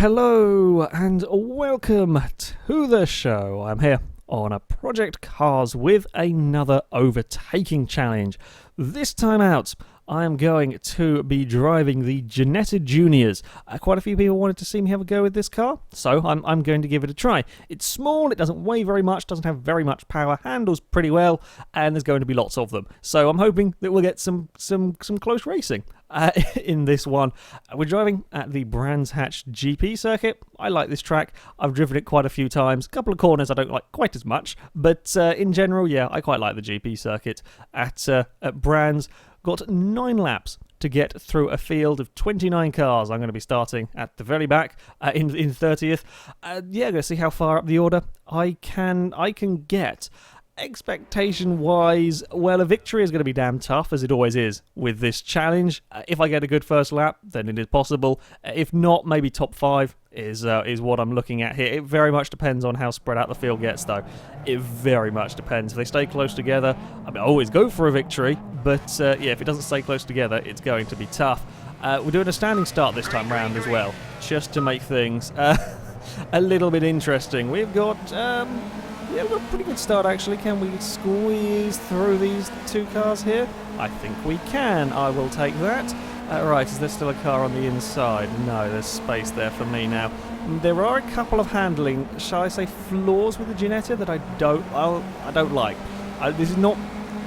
Hello and welcome to the show. I'm here on a Project Cars with another Overtaking challenge. This time out, I am going to be driving the Ginetta Juniors. Quite a few people wanted to see me have a go with this car, so I'm going to give it a try. It's small, it doesn't weigh very much, doesn't have very much power, handles pretty well, and there's going to be lots of them. So I'm hoping that we'll get some close racing in this one. We're driving at the Brands Hatch GP circuit. I like this track. I've driven it quite a few times. A couple of corners I don't like quite as much, but in general, yeah, I quite like the GP circuit at Brands. Got 9 laps to get through a field of 29 cars. I'm going to be starting at the very back in 30th. Going to see how far up the order I can get. Expectation-wise, well, a victory is going to be damn tough, as it always is with this challenge. If I get a good first lap, then it is possible. If not, maybe top 5 is what I'm looking at here. It very much depends on how spread out the field gets, though. It very much depends. If they stay close together, I always go for a victory, but if it doesn't stay close together, it's going to be tough. We're doing a standing start this time round as well, just to make things a little bit interesting. We've got we've got a pretty good start, actually. Can we squeeze through these 2 cars here? I think we can. I will take that. Right, is there still a car on the inside? No, there's space there for me now. There are a couple of handling, shall I say, flaws with the Ginetta that I don't like. This is not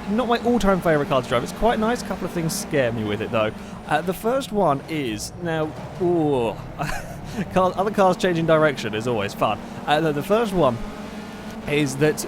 my all-time favourite car to drive. It's quite nice. A couple of things scare me with it, though. The first one is, now, other cars changing direction is always fun. The first one is that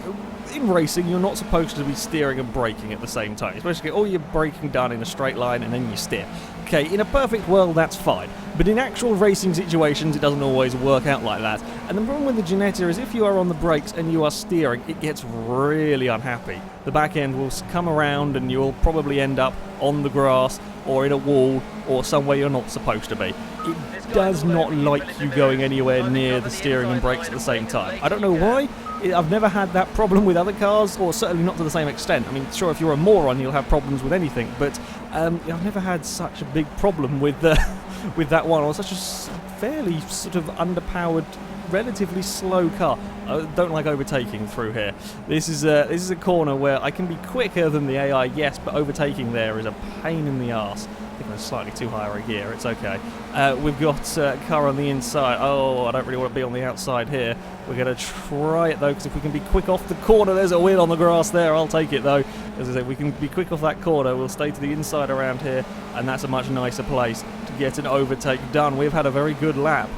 in racing you're not supposed to be steering and braking at the same time. You're supposed to get all your braking done in a straight line and then you steer. Okay, in a perfect world that's fine, but in actual racing situations it doesn't always work out like that. And the problem with the Ginetta is if you are on the brakes and you are steering, it gets really unhappy. The back end will come around and you'll probably end up on the grass or in a wall or somewhere you're not supposed to be. It does not like you going anywhere near the steering and brakes at the same time. I don't know why. I've never had that problem with other cars, or certainly not to the same extent. I mean, sure, if you're a moron, you'll have problems with anything, but I've never had such a big problem with with that one, or such a fairly sort of underpowered, relatively slow car. I don't like overtaking through here. This is a corner where I can be quicker than the AI, yes, but overtaking there is a pain in the arse. I think I'm slightly too high a gear, it's okay. We've got a car on the inside. Oh, I don't really want to be on the outside here. We're going to try it, though, because if we can be quick off the corner, there's a wheel on the grass there. I'll take it, though. As I say, we can be quick off that corner. We'll stay to the inside around here, and that's a much nicer place to get an overtake done. We've had a very good lap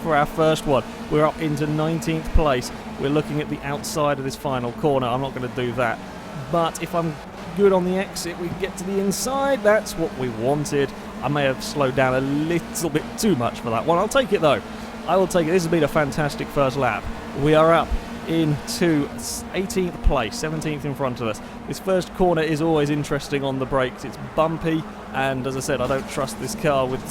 for our first one. We're up into 19th place. We're looking at the outside of this final corner. I'm not going to do that. But if I'm good on the exit, we can get to the inside. That's what we wanted. I may have slowed down a little bit too much for that one. I'll take it, though. I will take it. This has been a fantastic first lap. We are up into 18th place, 17th in front of us. This first corner is always interesting on the brakes. It's bumpy, and as I said, I don't trust this car with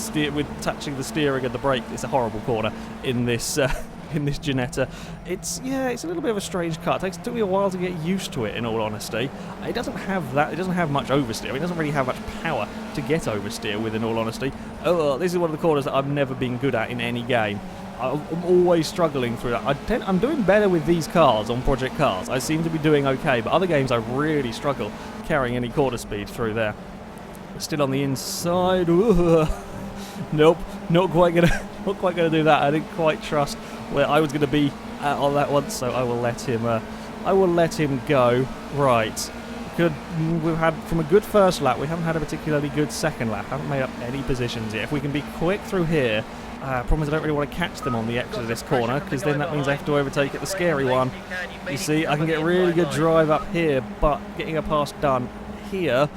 touching the steering and the brake. It's a horrible corner in this Ginetta. It's a little bit of a strange car. It took me a while to get used to it, in all honesty. It doesn't have that. It doesn't have much oversteer. I mean, it doesn't really have much power to get oversteer with, in all honesty. Oh, this is one of the corners that I've never been good at in any game. I'm always struggling through that. I'm doing better with these cars on Project Cars. I seem to be doing okay, but other games I really struggle carrying any quarter speed through there. Still on the inside. Ooh. Nope, not quite gonna do that. I didn't quite trust where I was going to be on that one, so I will let him go. Right. We've had, from a good first lap, we haven't had a particularly good second lap. Haven't made up any positions yet. If we can be quick through here, problem is I don't really want to catch them on the exit of this corner, because then that means I have to overtake at the scary one. You see, I can get a really good drive up here, but getting a pass done here,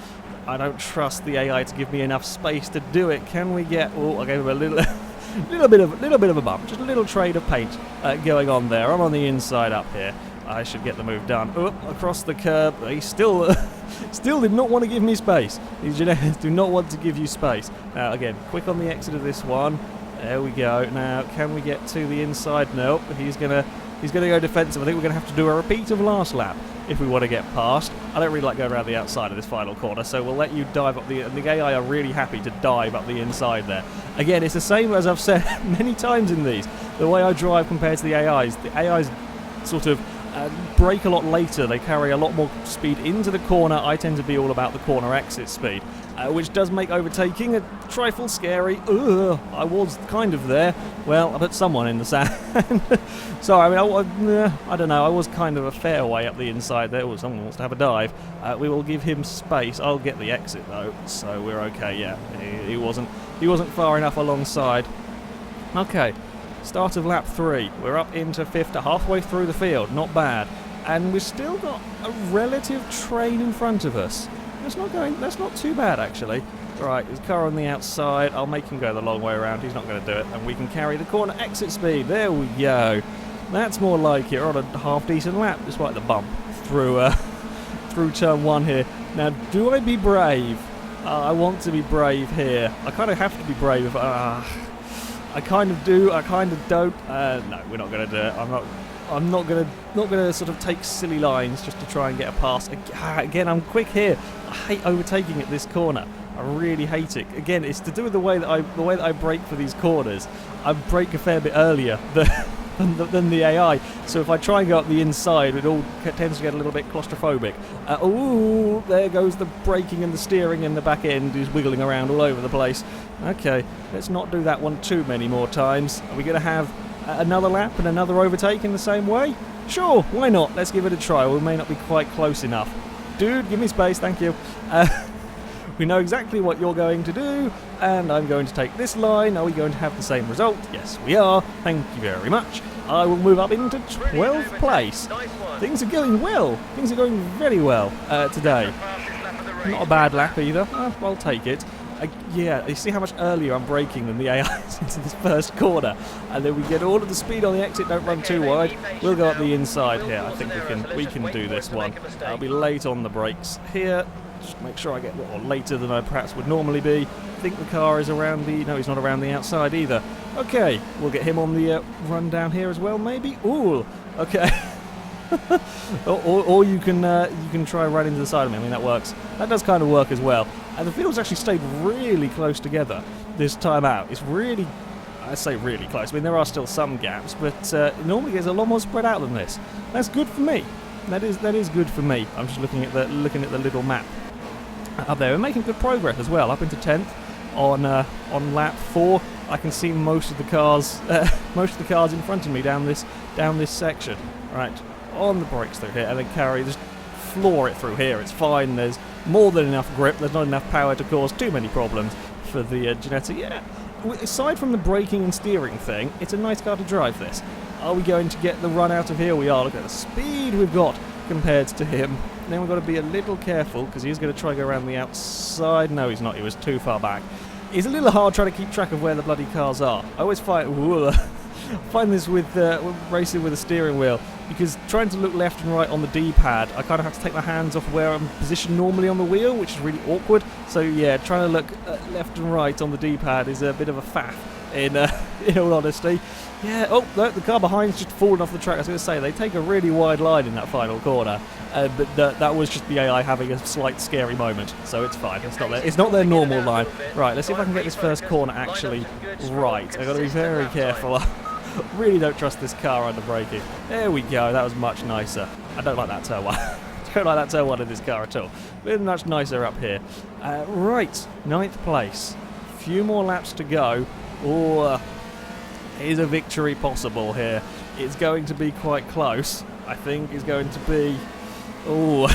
I don't trust the AI to give me enough space to do it. Can we get... Oh, I gave him a little... little bit of a bump, just a little trade of paint going on there. I'm on the inside up here. I should get the move done. Oh, across the curb. He still did not want to give me space. These Ginettas do not want to give you space. Now again, quick on the exit of this one. There we go. Now, can we get to the inside? Nope. He's gonna He's going to go defensive. I think we're going to have to do a repeat of last lap if we want to get past. I don't really like going around the outside of this final corner, so we'll let you dive up the AI are really happy to dive up the inside there. Again, it's the same as I've said many times in these. The way I drive compared to the AIs sort of brake a lot later. They carry a lot more speed into the corner. I tend to be all about the corner exit speed, which does make overtaking a trifle scary. Ugh, I was kind of there. Well, I put someone in the sand. Sorry, I mean, I don't know. I was kind of a fair way up the inside there. Oh, someone wants to have a dive. We will give him space. I'll get the exit though, so we're okay. Yeah, he wasn't far enough alongside. Okay. Start of lap 3. We're up into 5th, halfway through the field. Not bad. And we've still got a relative train in front of us. That's not too bad, actually. Right, his car on the outside. I'll make him go the long way around. He's not going to do it. And we can carry the corner exit speed. There we go. That's more like it. We're on a half-decent lap, despite the bump through turn 1 here. Now, do I be brave? I want to be brave here. I kind of have to be brave if I kind of do, I kind of don't. No, we're not going to do it. I'm not going to sort of take silly lines just to try and get a pass. Again, I'm quick here. I hate overtaking at this corner. I really hate it. Again, it's to do with the way that I brake for these corners. I brake a fair bit earlier than the AI. So if I try and go up the inside, it all tends to get a little bit claustrophobic. Ooh, there goes the braking and the steering, and the back end is wiggling around all over the place. Okay, let's not do that one too many more times. Are we going to have another lap and another overtake in the same way? Sure, why not? Let's give it a try. We may not be quite close enough. Dude, give me space, thank you. We know exactly what you're going to do, and I'm going to take this line. Are we going to have the same result? Yes, we are. Thank you very much. I will move up into 12th place. Things are going well. Things are going very well today. Not a bad lap either. I'll take it. Yeah, you see how much earlier I'm braking than the AIs into this first corner, and then we get all of the speed on the exit. Don't run too wide. We'll go up the inside here. I think we can do this one. I'll be late on the brakes here. Just make sure I get later than I perhaps would normally be. I think the car is around the... No, he's not around the outside either. Okay, we'll get him on the run down here as well, maybe. Ooh, okay. or you can try right into the side of me. I mean, that works. That does kind of work as well. And the field's actually stayed really close together this time out. It's really... I say really close. I mean, there are still some gaps, but normally it's a lot more spread out than this. That's good for me. That is good for me. I'm just looking at the little map up there. We're making good progress as well. Up into 10th on lap 4. I can see most of the cars in front of me down this section. Right, on the brakes through here, and then just floor it through here. It's fine. There's more than enough grip. There's not enough power to cause too many problems for the Ginetta. Yeah. Aside from the braking and steering thing, it's a nice car to drive this. Are we going to get the run out of here? We are. Look at the speed we've got compared to him. Then we've got to be a little careful because he's going to try to go around the outside. No, he's not. He was too far back. It's a little hard trying to keep track of where the bloody cars are. I always find this with racing with a steering wheel, because trying to look left and right on the D-pad, I kind of have to take my hands off where I'm positioned normally on the wheel, which is really awkward. So yeah, trying to look left and right on the D-pad is a bit of a faff, in all honesty. Yeah, oh, the car behind's just fallen off the track. I was going to say, they take a really wide line in that final corner, but that was just the AI having a slight scary moment, so it's fine. It's not their normal line. Right, let's see if I can get this first corner actually right. I've got to be very careful. Really don't trust this car under braking. There we go, that was much nicer. I don't like that turn one. Don't like that turn one in this car at all. Bit much nicer up here. Right, 9th place. Few more laps to go. Oh, is a victory possible here? It's going to be quite close. I think it's going to be... Oh,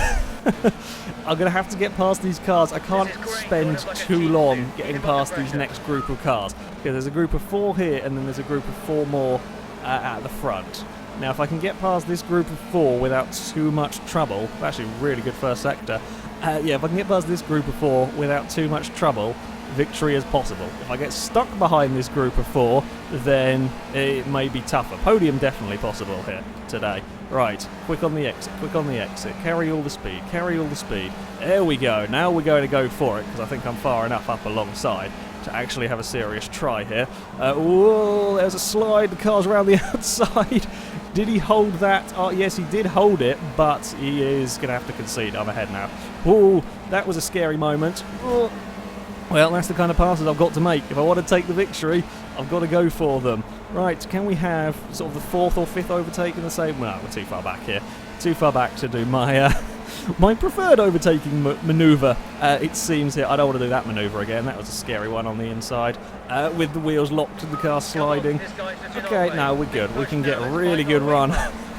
I'm going to have to get past these cars. I can't spend too long getting past these next group of cars, because there's a group of 4 here, and then there's a group of 4 more at the front. Now, if I can get past this group of 4 without too much trouble, actually really good first sector. Yeah, if I can get past this group of 4 without too much trouble, victory is possible. If I get stuck behind this group of 4, then it may be tougher. Podium definitely possible here today. Right, quick on the exit, quick on the exit. Carry all the speed, carry all the speed. There we go. Now we're going to go for it, because I think I'm far enough up alongside to actually have a serious try here. Oh, there's a slide. The car's around the outside. Did he hold that? Oh, yes, he did hold it, but he is going to have to concede. I'm ahead now. Ooh, that was a scary moment. Oh. Well, that's the kind of passes I've got to make. If I want to take the victory, I've got to go for them. Right, can we have sort of the fourth or fifth overtake in the same? Well, we're too far back here. Too far back to do my my preferred overtaking manoeuvre, it seems here. I don't want to do that manoeuvre again. That was a scary one on the inside. With the wheels locked and the car sliding. Okay, now we're good. We can get a really good run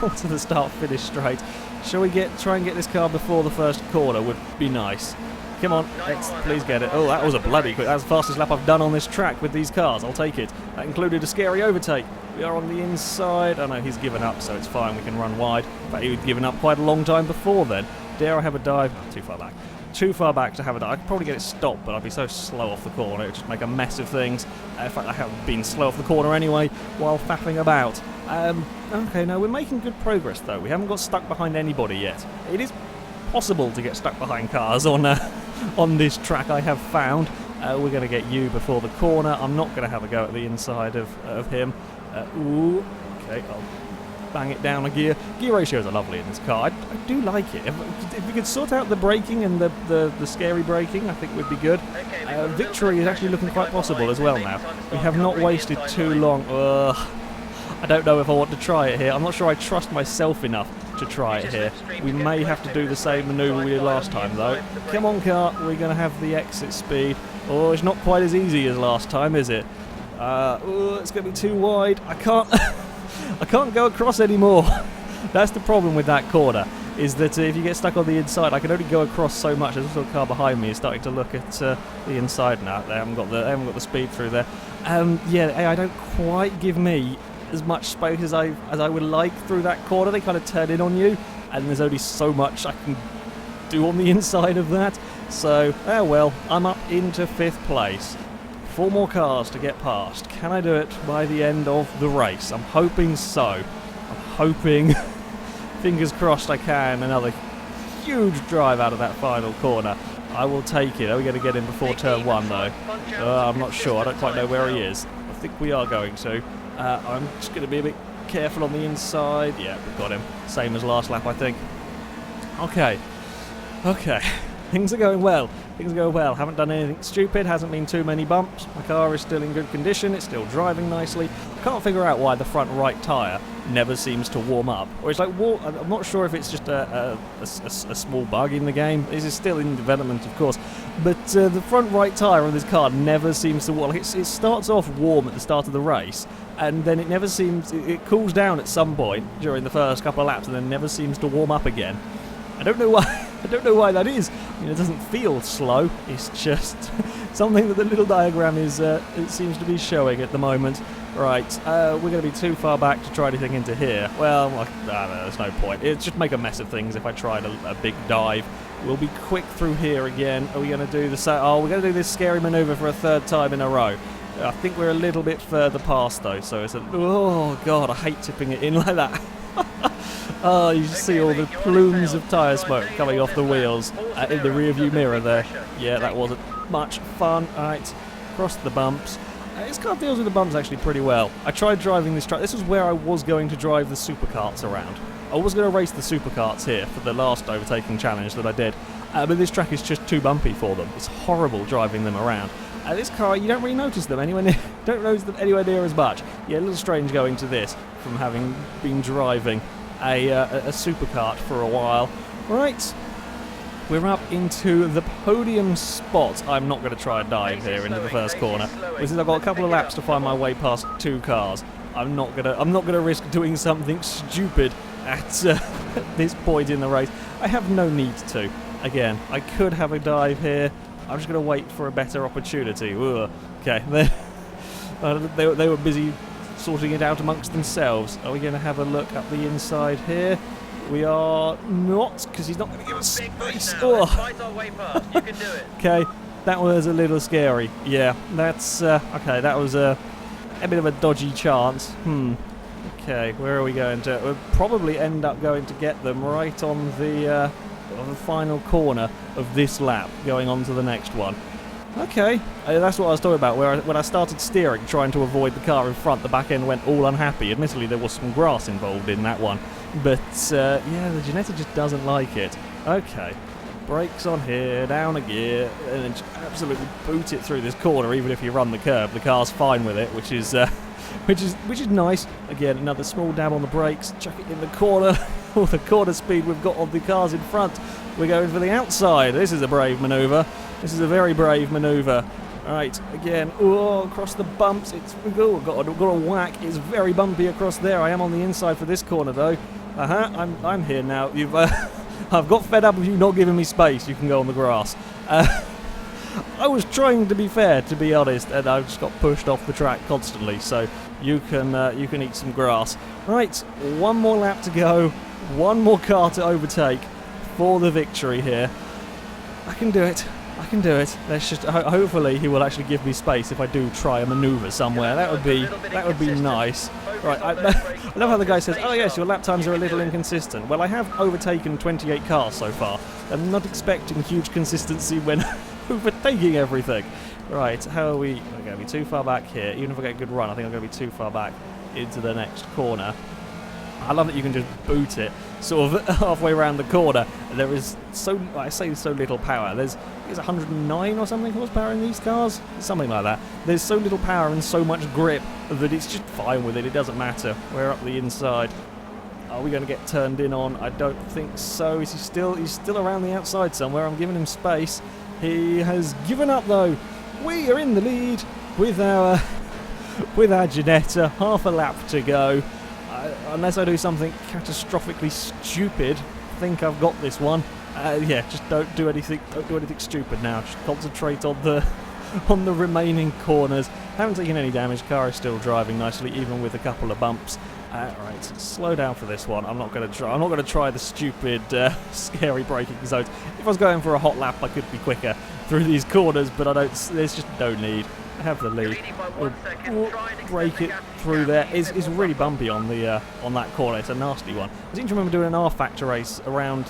onto the start-finish straight. Shall we try and get this car before the first corner? Would be nice. Come on, let's please get it. Oh, that was a bloody quick. That was the fastest lap I've done on this track with these cars. I'll take it. That included a scary overtake. We are on the inside. Oh no, he's given up, so it's fine. We can run wide. In fact, he had given up quite a long time before then. Dare I have a dive? Oh, too far back. Too far back to have a dive. I could probably get it stopped, but I'd be so slow off the corner. It would just make a mess of things. In fact, I have been slow off the corner anyway while faffing about. Okay, no, we're making good progress, though. We haven't got stuck behind anybody yet. It is possible to get stuck behind cars on this track, I have found. We're going to get you before the corner. I'm not going to have a go at the inside of him. Ooh, okay, I'll bang it down a gear. Gear ratios are lovely in this car. I do like it. If we could sort out the braking and the scary braking, I think would be good. Victory is actually looking quite possible as well now. We have not wasted too long. I don't know if I want to try it here. I'm not sure I trust myself enough to try it here. We may have to do the same manoeuvre we did last time, though. Come on, car. We're going to have the exit speed. Oh, it's not quite as easy as last time, is it? It's going to be too wide. I can't I can't go across anymore. That's the problem with that corner, is that if you get stuck on the inside, I can only go across so much. There's also a car behind me is starting to look at the inside now. They haven't got the speed through there. Yeah, I don't quite give me as much space as I would like through that corner. They kind of turn in on you, and there's only so much I can do on the inside of that. So, well, I'm up into 5th place. 4 more cars to get past. Can I do it by the end of the race? I'm hoping so. I'm hoping, fingers crossed I can. Another huge drive out of that final corner. I will take it. Are we going to get him before turn 1 though? I'm not sure. I don't quite know where he is. I think we are going to. I'm just going to be a bit careful on the inside. Yeah, we've got him. Same as last lap, I think. Okay. Things are going well. Haven't done anything stupid. Hasn't been too many bumps. My car is still in good condition. It's still driving nicely. I can't figure out why the front right tyre never seems to warm up. Or it's like, I'm not sure if it's just a small bug in the game. This is still in development, of course. But the front right tyre on this car never seems to warm. Like it starts off warm at the start of the race, and then it never seems... It cools down at some point during the first couple of laps, and then never seems to warm up again. I don't know why. I don't know why that is. I mean, it doesn't feel slow. It's just something that the little diagram is. It seems to be showing at the moment. Right, we're going to be too far back to try anything into here. Well, there's no point. It's just make a mess of things if I tried a big dive. We'll be quick through here again. Are we going to do the same? Oh, we're going to do this scary manoeuvre for a 3rd time in a row. I think we're a little bit further past though, so it's oh god, I hate tipping it in like that. Oh, you just see all the plumes of tyre smoke coming off the wheels in the rear-view mirror there. Yeah, that wasn't much fun. Alright, cross the bumps. This car deals with the bumps actually pretty well. I tried driving this track. This was where I was going to drive the supercarts around. I was going to race the supercarts here for the last overtaking challenge that I did. But this track is just too bumpy for them. It's horrible driving them around. This car, you don't really notice them anywhere near, anywhere near as much. Yeah, a little strange going to this from having been driving a supercart for a while. Right, we're up into the podium spot. I'm not going to try a dive here into the first corner. Since I've got a couple of laps to find my way past 2 cars, I'm not gonna risk doing something stupid at this point in the race. I have no need to. Again, I could have a dive here. I'm just going to wait for a better opportunity. Ugh. Okay, they were busy sorting it out amongst themselves. Are we going to have a look up the inside here? We are not, because he's not going to give us space. Okay, that was a little scary. Yeah, that's okay. That was a bit of a dodgy chance. Okay, where are we going to? We'll probably end up going to get them right on the final corner of this lap, going on to the next one. Okay, that's what I was talking about, when I started steering, trying to avoid the car in front, the back end went all unhappy. Admittedly, there was some grass involved in that one, but yeah, the Ginetta just doesn't like it. Okay, brakes on here, down a gear, and then just absolutely boot it through this corner, even if you run the curb. The car's fine with it, which is nice. Again, another small dab on the brakes, chuck it in the corner. All the corner speed we've got on the cars in front. We're going for the outside. This is a brave manoeuvre. This is a very brave manoeuvre. Alright, again, across the bumps. Got a whack. It's very bumpy across there. I am on the inside for this corner though. I'm here now. I've got fed up with you not giving me space. You can go on the grass. I was trying to be fair, to be honest, and I just got pushed off the track constantly. So you can eat some grass. Right, one more lap to go. One more car to overtake for the victory here. I can do it. I can do it. Let's just hopefully he will actually give me space if I do try a manoeuvre somewhere. That would be nice. Right, I love how the guy says, "Oh yes, your lap times are a little inconsistent." Well, I have overtaken 28 cars so far. I'm not expecting huge consistency when overtaking everything. Right, how are we? I'm going to be too far back here. Even if I get a good run, I think I'm going to be too far back into the next corner. I love that you can just boot it sort of halfway around the corner. There is so little power. There's 109 or something horsepower in these cars, something like that. There's so little power and so much grip that it's just fine with it. It doesn't matter. We're up the inside. Are we going to get turned in on? I don't think so. He's still around the outside somewhere. I'm giving him space. He has given up though. We are in the lead with our Ginetta. Half a lap to go. Unless I do something catastrophically stupid, I think I've got this one. Yeah, just don't do anything stupid now. Just concentrate on the remaining corners. Haven't taken any damage. Car is still driving nicely, even with a couple of bumps. Right, slow down for this one. I'm not going to try the stupid, scary braking zones. If I was going for a hot lap, I could be quicker through these corners, but there's just no need. I have the lead. We'll break it through there. It's really bumpy on that corner. It's a nasty one. I seem to remember doing an R-Factor race around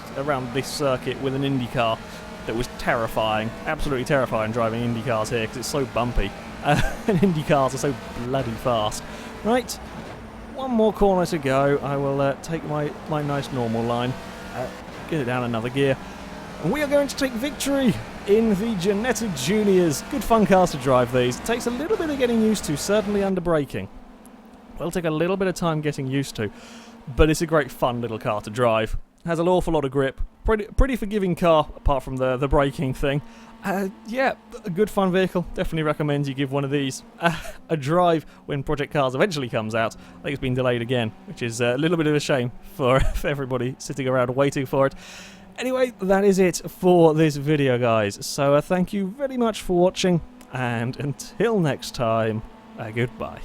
this circuit with an Indy car that was terrifying, absolutely terrifying driving Indy cars here because it's so bumpy. And Indy cars are so bloody fast. Right, one more corner to go. I will take my nice normal line, get it down another gear, and we are going to take victory in the Ginetta Juniors. Good fun cars to drive these. It takes a little bit of getting used to, certainly under braking. Will take a little bit of time getting used to, but it's a great fun little car to drive. Has an awful lot of grip. Pretty forgiving car, apart from the braking thing. Yeah, a good fun vehicle. Definitely recommend you give one of these a drive when Project Cars eventually comes out. I think it's been delayed again, which is a little bit of a shame for everybody sitting around waiting for it. Anyway, that is it for this video, guys. So thank you very much for watching, and until next time, goodbye.